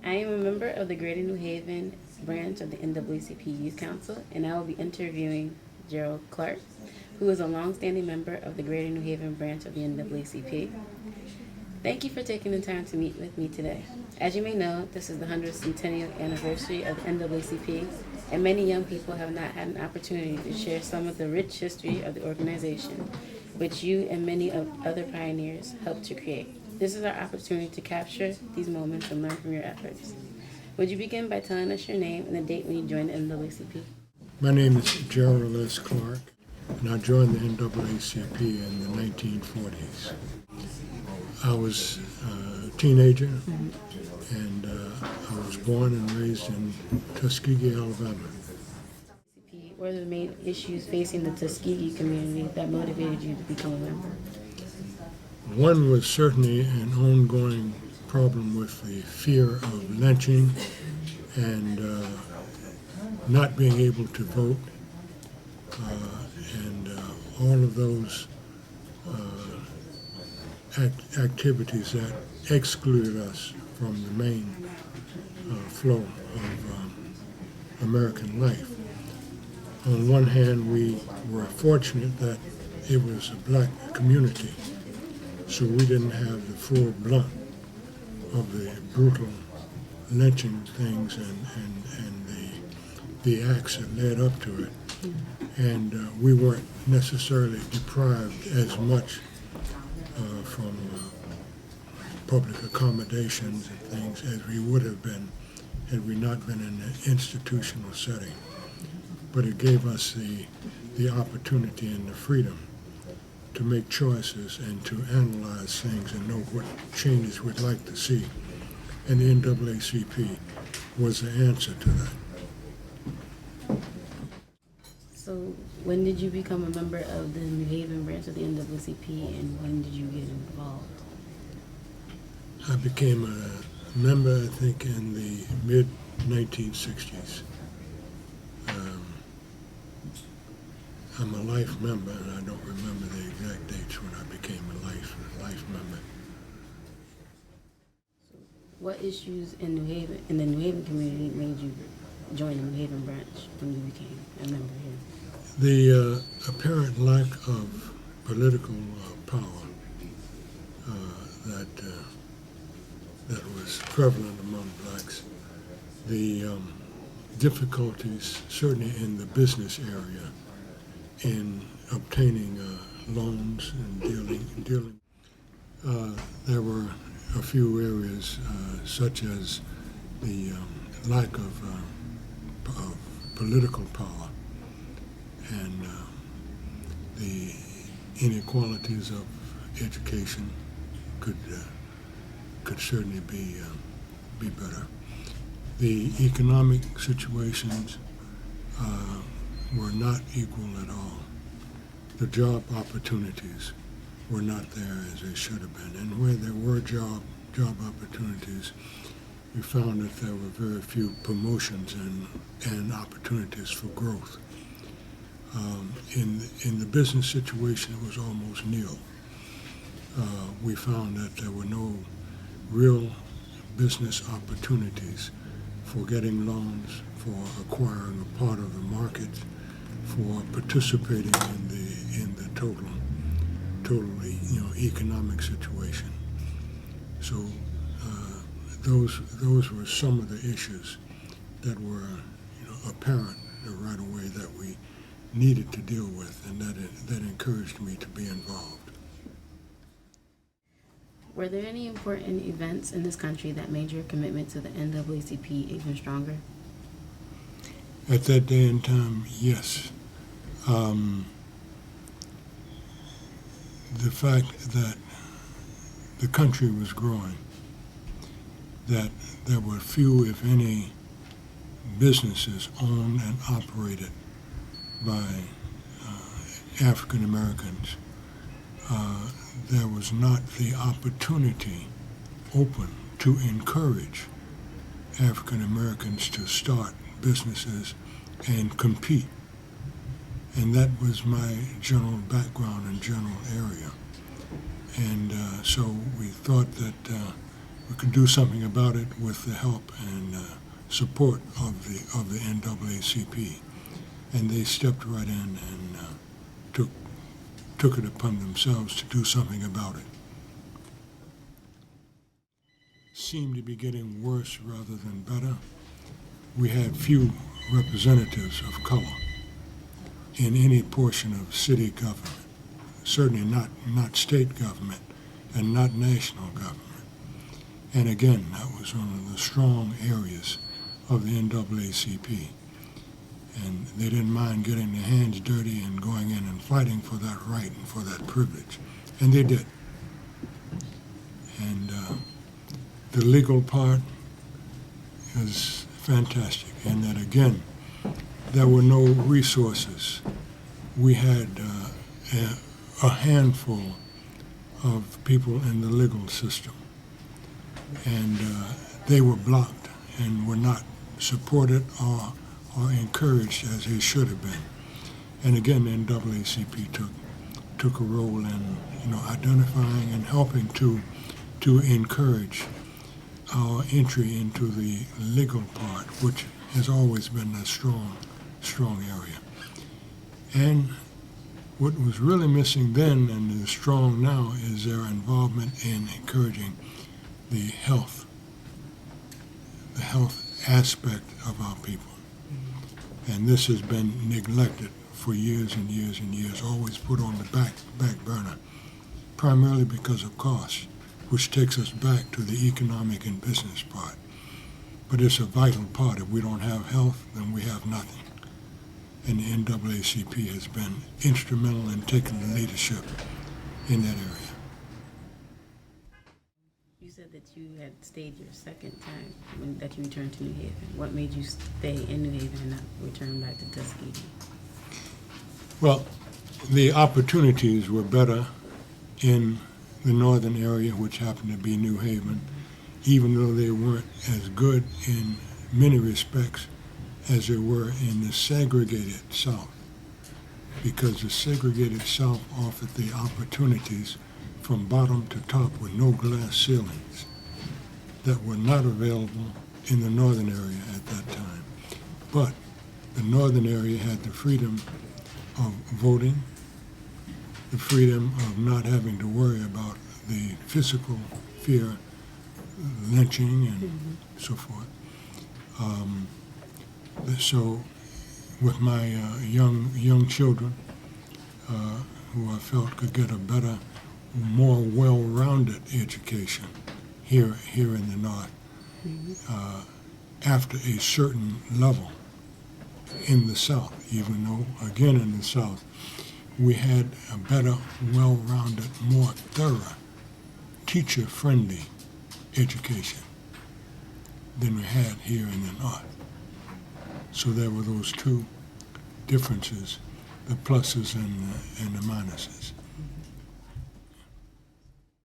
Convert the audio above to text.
I am a member of the Greater New Haven branch of the NAACP Youth Council, and I will be interviewing Gerald Clark, who is a longstanding member of the Greater New Haven branch of the NAACP. Thank you for taking the time to meet with me today. As you may know, this is the 100th centennial anniversary of the NAACP, and many young people have not had an opportunity to share some of the rich history of the organization, which you and many other pioneers helped to create. This is our opportunity to capture these moments and learn from your efforts. Would you begin by telling us your name and the date when you joined the NAACP? My name is Gerald Clark, and I joined the NAACP in the 1940s. I was a teenager, and I was born and raised in Tuskegee, Alabama. What are the main issues facing the Tuskegee community that motivated you to become a member? One was certainly an ongoing problem with the fear of lynching and not being able to vote, and all of those activities that excluded us from the main flow of American life. On one hand, we were fortunate that it was a black community, so we didn't have the full brunt of the brutal lynching things and the acts that led up to it. And we weren't necessarily deprived as much from public accommodations and things as we would have been had we not been in an institutional setting. But it gave us the opportunity and the freedom to make choices and to analyze things and know what changes we'd like to see. And the NAACP was the answer to that. So when did you become a member of the New Haven branch of the NAACP, and when did you get involved? I became a member, I think, in the mid-1960s. I'm a life member, and I don't remember the exact dates when I became a life member. What issues in the New Haven community made you join the New Haven branch when you became a member here? The apparent lack of political power that was prevalent among blacks, the difficulties certainly in the business area in obtaining loans and dealing. There were a few areas such as the lack of political power and the inequalities of education could certainly be better. The economic situations were not equal at all. The job opportunities were not there as they should have been. And where there were job opportunities, we found that there were very few promotions and opportunities for growth. In the business situation, it was almost nil. We found that there were no real business opportunities for getting loans, for acquiring a part of the market, for participating in the total economic situation. So those were some of the issues that were apparent right away that we needed to deal with, and that encouraged me to be involved. Were there any important events in this country that made your commitment to the NAACP even stronger? At that day and time, yes. The fact that the country was growing, that there were few, if any, businesses owned and operated by African Americans, there was not the opportunity open to encourage African Americans to start businesses and compete. And that was my general background and general area. And so we thought that we could do something about it with the help and support of the NAACP, and they stepped right in and took it upon themselves to do something about it. Seemed to be getting worse rather than better. We had few representatives of color in any portion of city government, certainly not state government and not national government. And again, that was one of the strong areas of the NAACP. And they didn't mind getting their hands dirty and going in and fighting for that right and for that privilege. And they did. And the legal part is fantastic in that, again, there were no resources. We had a handful of people in the legal system, and they were blocked and were not supported or encouraged as they should have been. And again, the NAACP took a role in identifying and helping to encourage our entry into the legal part, which has always been a strong area. And what was really missing then and is strong now is their involvement in encouraging the health aspect of our people. And this has been neglected for years and years and years, always put on the back burner, primarily because of cost, which takes us back to the economic and business part. But it's a vital part. If we don't have health, then we have nothing. And the NAACP has been instrumental in taking the leadership in that area. You said that you had stayed your second time that you returned to New Haven. What made you stay in New Haven and not return back to Tuskegee? Well, the opportunities were better in the northern area, which happened to be New Haven, even though they weren't as good in many respects as they were in the segregated South, because the segregated South offered the opportunities from bottom to top with no glass ceilings that were not available in the northern area at that time. But the northern area had the freedom of voting, the freedom of not having to worry about the physical fear, lynching, and so forth. So with my young children, who I felt could get a better, more well-rounded education here in the North, after a certain level in the South, even though, again, in the South, we had a better, well-rounded, more thorough, teacher-friendly education than we had here in the North. So there were those two differences, the pluses and the minuses.